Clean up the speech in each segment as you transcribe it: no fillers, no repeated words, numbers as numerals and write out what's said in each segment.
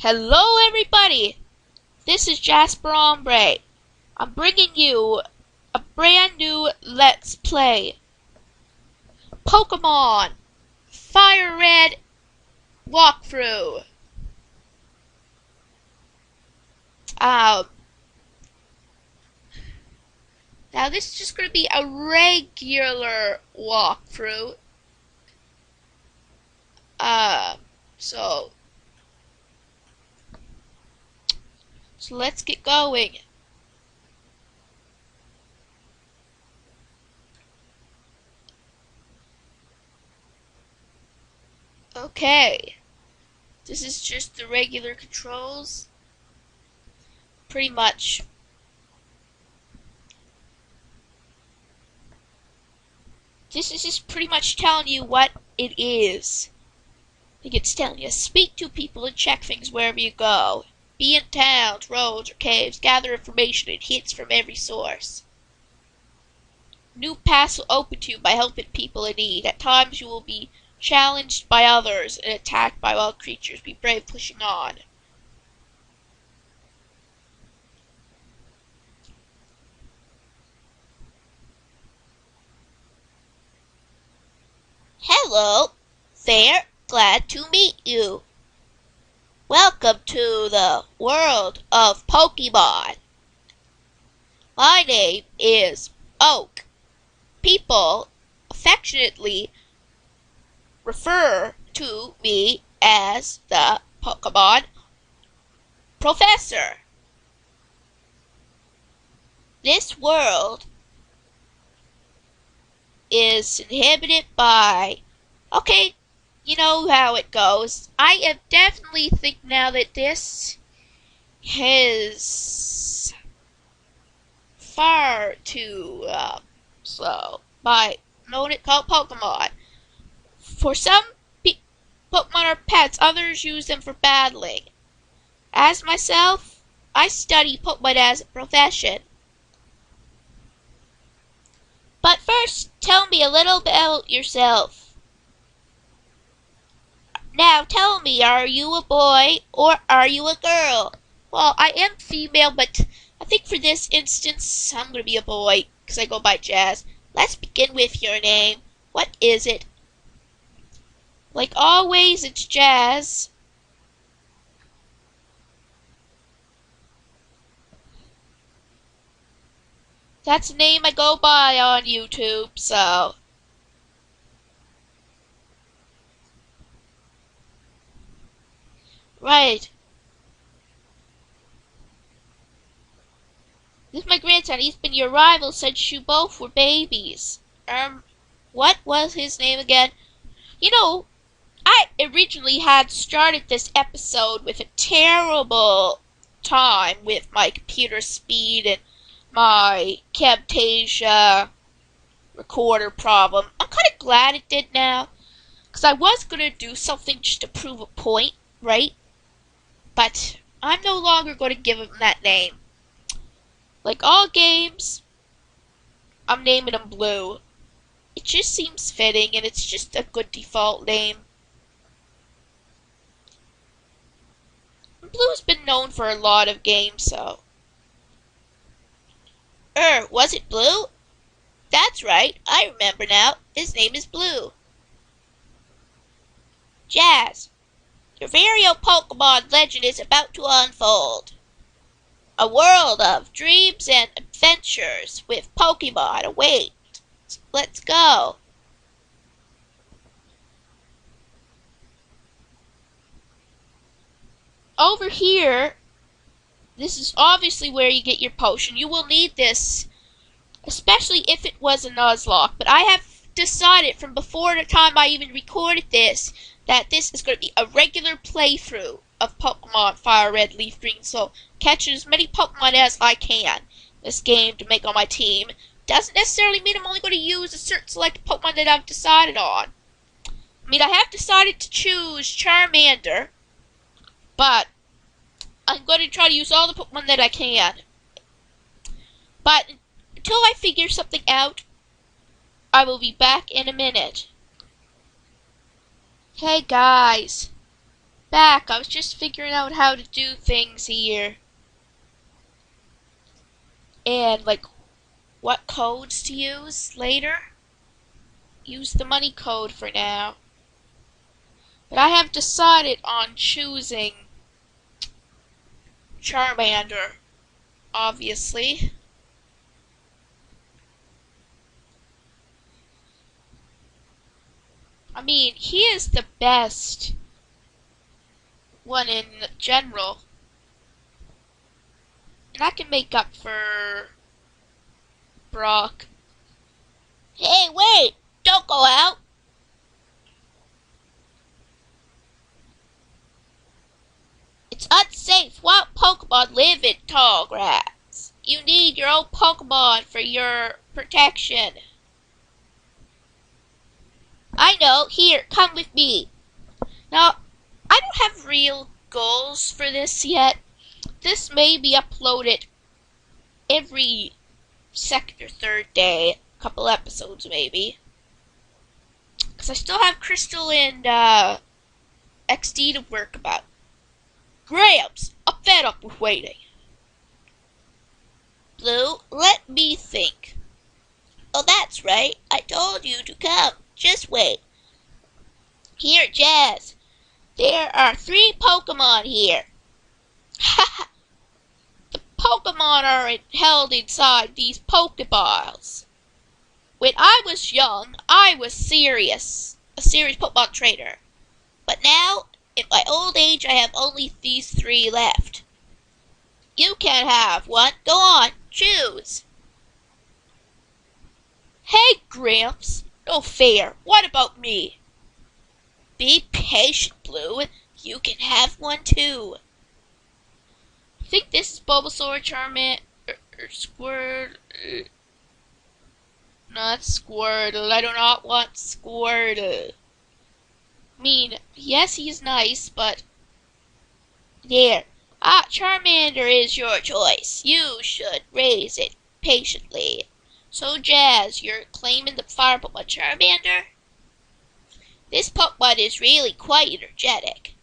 Hello everybody! This is Jasper Ombre. I'm bringing you a brand new Let's Play Pokemon Fire Red walkthrough. Now this is just going to be a regular walkthrough. So let's get going. Okay, this is just the regular controls. Pretty much. This is just pretty much telling you what it is. I think it's telling you speak to people and check things wherever you go. Be in towns, roads, or caves. Gather information and hints from every source. New paths will open to you by helping people in need. At times you will be challenged by others and attacked by wild creatures. Be brave pushing on. Hello there, glad to meet you. Welcome to the world of Pokemon. My name is Oak. People affectionately refer to me as the Pokemon Professor. This world is inhabited by, okay, you know how it goes. I am definitely think now that this is far too slow by knowing it called Pokemon. For some Pokemon are pets, others use them for battling. As myself, I study Pokemon as a profession. But first, tell me a little bit about yourself. Now tell me, are you a boy or are you a girl? Well, I am female, but I think for this instance, I'm going to be a boy because I go by Jazz. Let's begin with your name. What is it? Like always, it's Jazz. That's the name I go by on YouTube, so. Right. This is my grandson. He's been your rival since you both were babies. What was his name again? You know, I originally had started this episode with a terrible time with my computer speed and my Camtasia recorder problem. I'm kind of glad it did now, because I was going to do something just to prove a point, right? But I'm no longer going to give him that name. Like all games, I'm naming him Blue. It just seems fitting, and it's just a good default name. Blue's been known for a lot of games, so. Was it Blue? That's right, I remember now. His name is Blue. Jazz, your very own Pokemon legend is about to unfold. A world of dreams and adventures with Pokemon await. Let's go. Over here, this is obviously where you get your potion. You will need this, especially if it was a nuzlocke. But I have decided from before the time I even recorded this that this is going to be a regular playthrough of Pokemon Fire Red, Leaf Green. So catch as many Pokemon as I can this game to make on my team. Doesn't necessarily mean I'm only going to use a certain select Pokemon that I've decided on. I mean, I have decided to choose Charmander, but I'm going to try to use all the Pokemon that I can. But until I figure something out, I will be back in a minute. Hey guys, back. I was just figuring out how to do things here. And, like, what codes to use later. Use the money code for now. But I have decided on choosing Charmander, obviously. I mean, he is the best one in general. And I can make up for Brock. Hey, wait! Don't go out! It's unsafe. Wild Pokemon live in tall grass. You need your own Pokemon for your protection. I know. Here, come with me. Now, I don't have real goals for this yet. This may be uploaded every second or third day. A couple episodes, maybe. Because I still have Crystal and XD to work about. Gramps, I'm fed up with waiting. Blue, let me think. Oh, that's right. I told you to come. Just wait. Here, Jazz. There are 3 Pokemon here. Ha! The Pokemon are held inside these Pokeballs. When I was young, I was a serious Pokemon trainer. But now, in my old age, I have only these 3 left. You can't have one. Go on, choose. Hey, Gramps. No fair. What about me? Be patient, Blue. You can have one too. I think this is Bulbasaur, Charmander, Squirtle. Not Squirtle. I do not want Squirtle. I mean, yes, he's nice, but there. Charmander is your choice. You should raise it patiently. So, Jazz, you're claiming the fire Pokemon Charmander? This Pokemon is really quite energetic.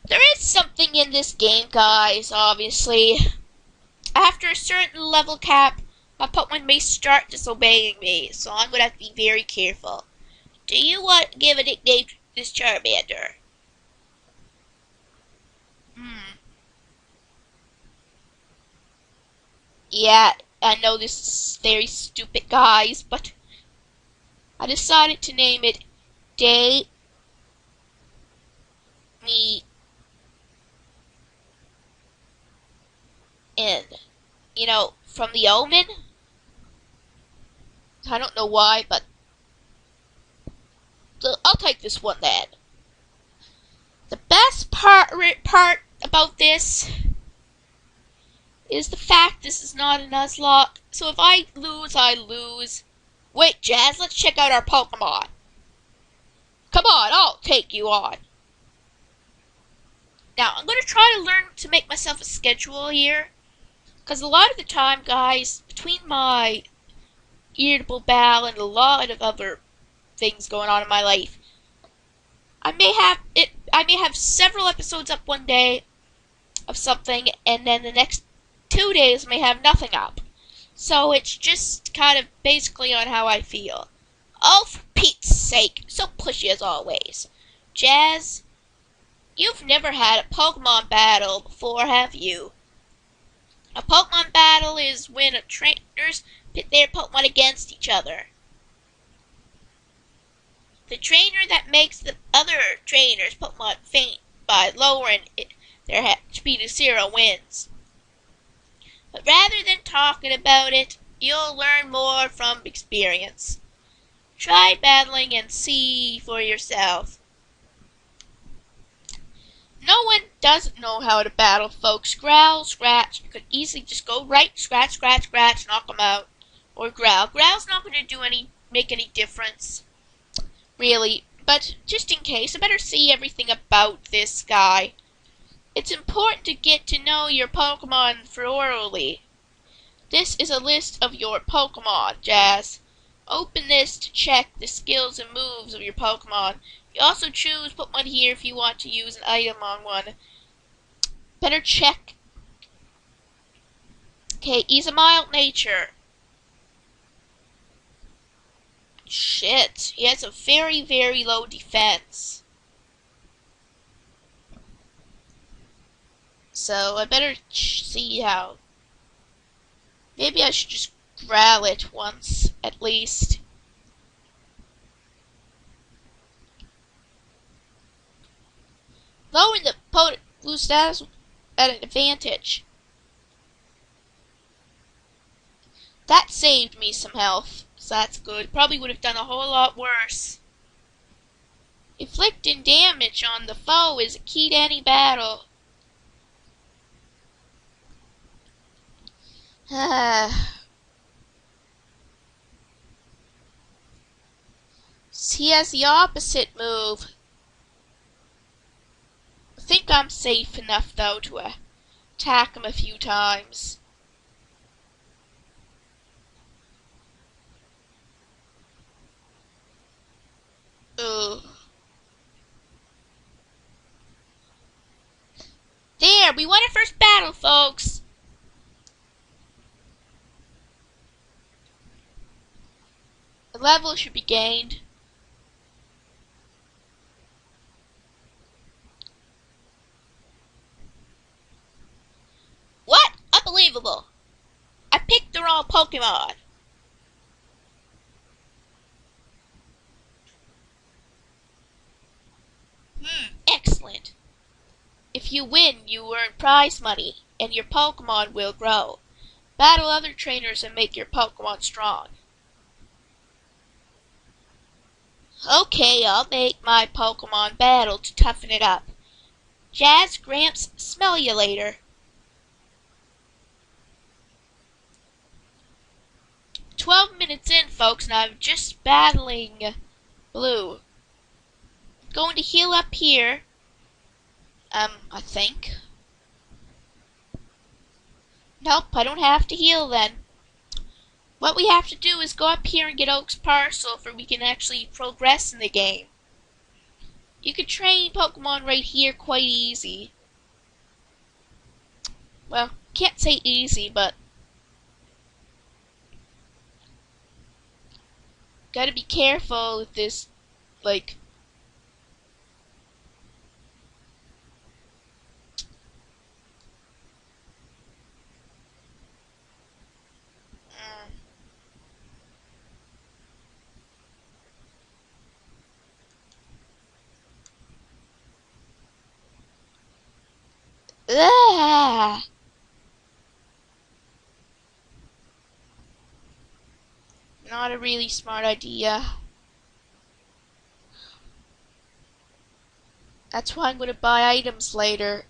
There is something in this game, guys, obviously. After a certain level cap, my Pokemon may start disobeying me, so I'm going to have to be very careful. Do you want to give a nickname to this Charmander? Yeah, I know this is very stupid, guys, but I decided to name it Day Me In. You know, from the Omen? I don't know why, but I'll take this one then. The best part about this is the fact this is not a nuzlocke. So if I lose, I lose. Wait, Jazz, let's check out our Pokemon. Come on, I'll take you on. Now, I'm going to try to learn to make myself a schedule here. Because a lot of the time, guys, between my irritable bowel and a lot of other things going on in my life, I may have several episodes up one day of something, and then the next 2 days may have nothing up. So it's just kind of basically on how I feel. Oh, for Pete's sake, so pushy as always. Jazz, you've never had a Pokemon battle before, have you? A Pokemon battle is when trainers pit their Pokemon against each other. The trainer that makes the other trainer's Pokemon faint by lowering their HP to 0 wins. But rather than talking about it, you'll learn more from experience. Try battling and see for yourself. No one doesn't know how to battle, folks. Growl, scratch. You could easily just go right, scratch, scratch, scratch, knock them out. Or growl. Growl's not going to make any difference, really. But just in case, I better see everything about this guy. It's important to get to know your Pokemon thoroughly. This is a list of your Pokemon, Jazz. Open this to check the skills and moves of your Pokemon. You also put one here if you want to use an item on one. Better check. Okay, he's a mild nature. Shit, he has a very, very low defense. So I better see how. Maybe I should just growl it once, at least. Lowering the blue status at an advantage. That saved me some health, so that's good. Probably would have done a whole lot worse. Inflicting damage on the foe is a key to any battle. He has the opposite move. I think I'm safe enough, though, to attack him a few times. Ugh. There, we won our first battle, folks. A level should be gained. What? Unbelievable. I picked the wrong Pokemon. Excellent. If you win, you earn prize money, and your Pokemon will grow. Battle other trainers and make your Pokemon strong. Okay, I'll make my Pokemon battle to toughen it up. Jazz, Gramps, smell you later. 12 minutes in, folks, and I'm just battling Blue. Going to heal up here. I think. Nope, I don't have to heal then. What we have to do is go up here and get Oak's parcel for we can actually progress in the game. You can train Pokemon right here quite easy. Well, can't say easy, but gotta be careful with this, like, ugh. Not a really smart idea. That's why I'm going to buy items later.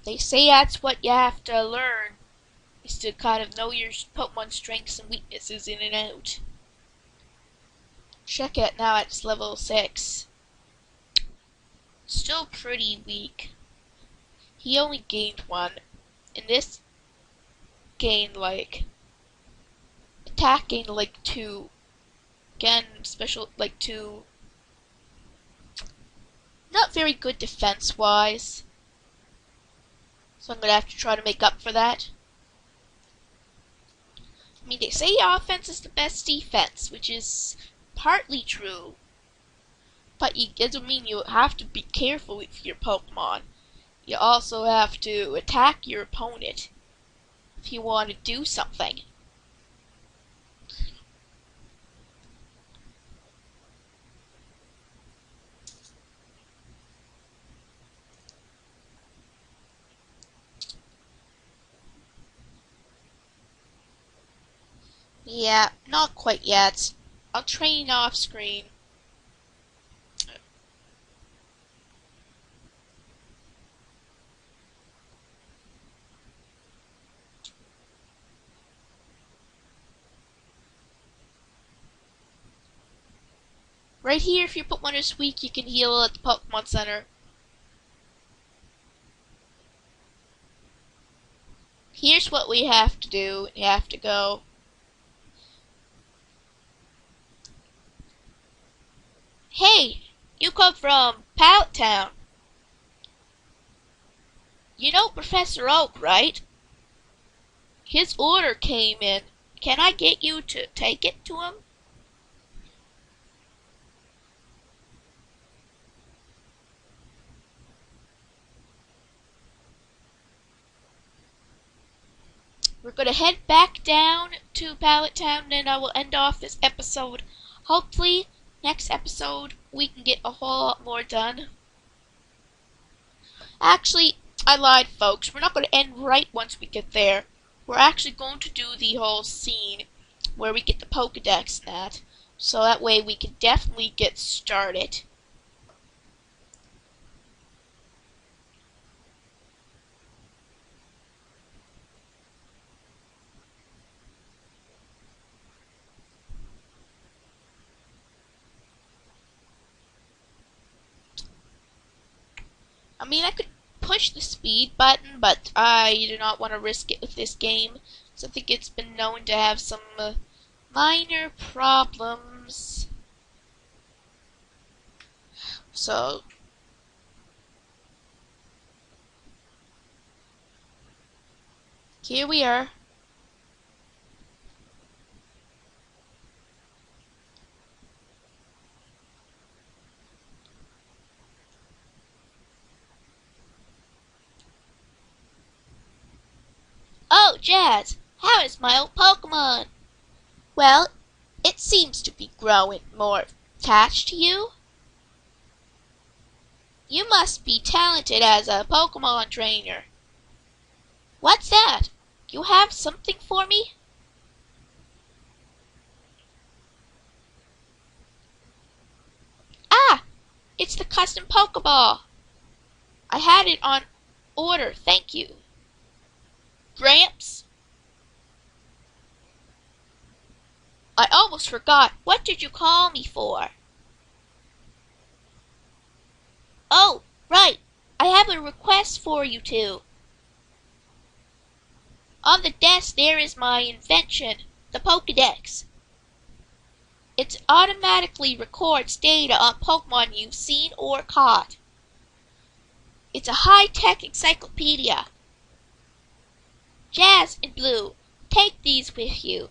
They say that's what you have to learn, is to kind of know your Pokemon strengths and weaknesses in and out. Check it now, it's level 6. Still pretty weak. He only gained 1. And this gained like... Attack gained like 2. Again, special like 2. Not very good defense-wise. So I'm gonna have to try to make up for that. I mean, they say offense is the best defense, which is partly true. But it doesn't mean you have to be careful with your Pokemon. You also have to attack your opponent if you want to do something. Yeah, not quite yet. I'll train off screen. Right here, if your Pokemon is weak, you can heal at the Pokemon Center. Here's what we have to do. You have to go. Hey, you come from Pallet Town. You know Professor Oak, right? His order came in. Can I get you to take it to him? We're going to head back down to Pallet Town, and I will end off this episode. Hopefully, next episode, we can get a whole lot more done. Actually, I lied, folks. We're not going to end right once we get there. We're actually going to do the whole scene where we get the Pokedex and that. So that way we can definitely get started. I mean, I could push the speed button, but I do not want to risk it with this game, so I think it's been known to have some minor problems. So, here we are. Oh, Jazz, how is my old Pokemon? Well, it seems to be growing more attached to you. You must be talented as a Pokemon trainer. What's that? You have something for me? Ah! It's the custom Pokeball. I had it on order, thank you. Gramps? I almost forgot. What did you call me for? Oh, right. I have a request for you two. On the desk there is my invention, the Pokedex. It automatically records data on Pokemon you've seen or caught. It's a high-tech encyclopedia. Jazz and Blue, take these with you.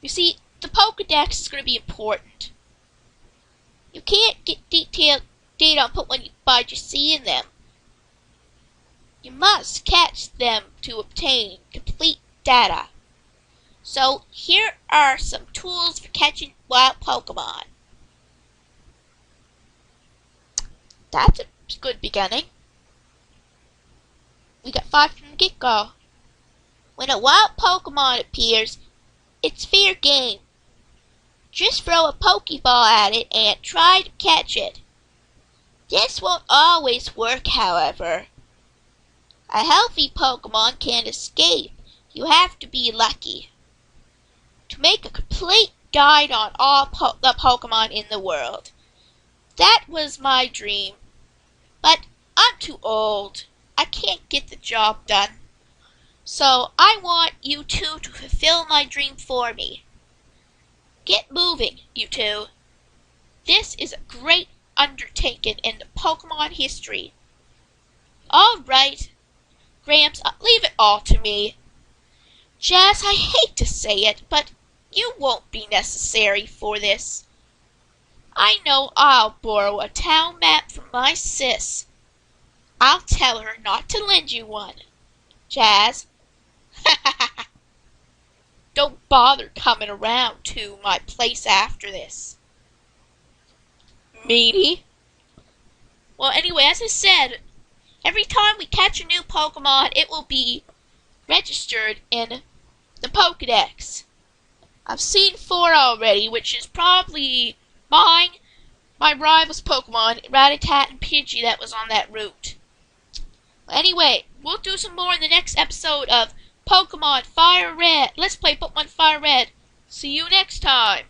You see, the Pokedex is going to be important. You can't get detailed data on Pokemon by just seeing them. You must catch them to obtain complete data. So, here are some tools for catching wild Pokemon. That's a good beginning. We got 5 from the get-go. When a wild Pokemon appears, it's fair game. Just throw a Pokeball at it and try to catch it. This won't always work, however. A healthy Pokemon can escape. You have to be lucky. To make a complete guide on all the Pokemon in the world. That was my dream. But I'm too old. I can't get the job done. So I want you two to fulfill my dream for me. Get moving, you two. This is a great undertaking in the Pokemon history. All right. Gramps, leave it all to me. Jazz, I hate to say it, but you won't be necessary for this. I know I'll borrow a town map from my sis. I'll tell her not to lend you one. Jazz. Don't bother coming around to my place after this. Meanie. Well, anyway, as I said, every time we catch a new Pokemon, it will be registered in the Pokedex. I've seen 4 already, which is probably mine, my rival's Pokemon, Rattata and Pidgey that was on that route. Anyway, we'll do some more in the next episode of Pokemon Fire Red. Let's play Pokemon Fire Red. See you next time.